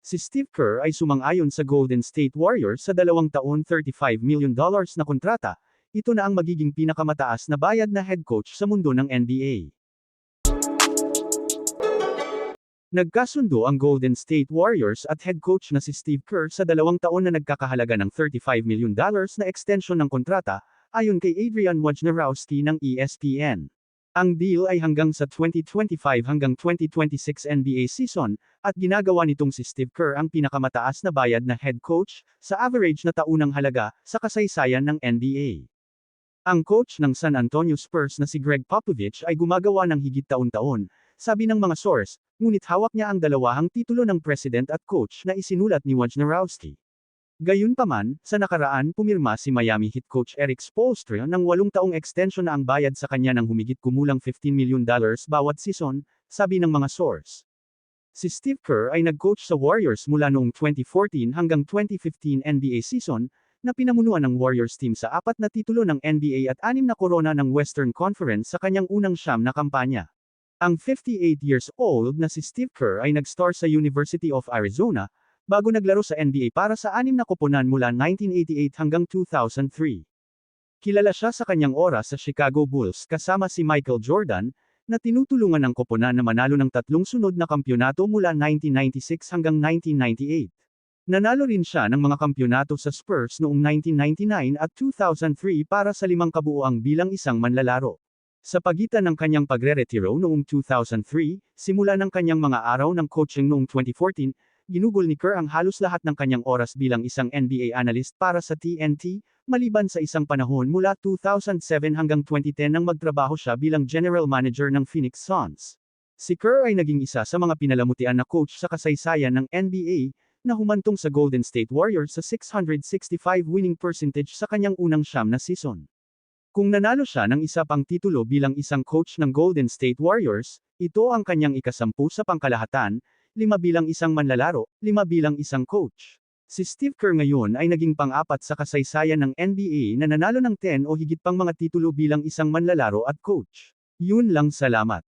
Si Steve Kerr ay sumang-ayon sa Golden State Warriors sa 2 taon $35 million na kontrata. Ito na ang magiging pinakamataas na bayad na head coach sa mundo ng NBA. Nagkasundo ang Golden State Warriors at head coach na si Steve Kerr sa 2 taon na nagkakahalaga ng $35 million na extension ng kontrata, ayon kay Adrian Wojnarowski ng ESPN. Ang deal ay hanggang sa 2025 hanggang 2026 NBA season, at ginagawa nitong si Steve Kerr ang pinakamataas na bayad na head coach, sa average na taunang halaga, sa kasaysayan ng NBA. Ang coach ng San Antonio Spurs na si Greg Popovich ay gumagawa ng higit taon-taon, sabi ng mga source, ngunit hawak niya ang dalawang titulo ng president at coach na isinulat ni Wojnarowski. Gayunpaman, sa nakaraan pumirma si Miami Heat coach Erik Spoelstra ng 8 taong extension na ang bayad sa kanya ng humigit kumulang $15 million bawat season, sabi ng mga source. Si Steve Kerr ay nag-coach sa Warriors mula noong 2014 hanggang 2015 NBA season, na pinamunuan ng Warriors team sa 4 na titulo ng NBA at 6 na korona ng Western Conference sa kanyang unang 9 na kampanya. Ang 58 years old na si Steve Kerr ay nag-star sa University of Arizona, bago naglaro sa NBA para sa 6 na koponan mula 1988 hanggang 2003. Kilala siya sa kanyang oras sa Chicago Bulls kasama si Michael Jordan, na tinutulungan ng koponan na manalo ng 3 sunod na kampyonato mula 1996 hanggang 1998. Nanalo rin siya ng mga kampyonato sa Spurs noong 1999 at 2003 para sa 5 kabuuan bilang isang manlalaro. Sa pagitan ng kanyang pagre-retiro noong 2003, simula ng kanyang mga araw ng coaching noong 2014, ginugol ni Kerr ang halos lahat ng kanyang oras bilang isang NBA analyst para sa TNT, maliban sa isang panahon mula 2007 hanggang 2010 nang magtrabaho siya bilang general manager ng Phoenix Suns. Si Kerr ay naging isa sa mga pinalamutian na coach sa kasaysayan ng NBA, na humantong sa Golden State Warriors sa 665 winning percentage sa kanyang unang 9 na season. Kung nanalo siya ng isa pang titulo bilang isang coach ng Golden State Warriors, ito ang kanyang ika-10 sa pangkalahatan, 5 bilang isang manlalaro, 5 bilang isang coach. Si Steve Kerr ngayon ay naging pang-4 sa kasaysayan ng NBA na nanalo ng 10 o higit pang mga titulo bilang isang manlalaro at coach. Yun lang, salamat.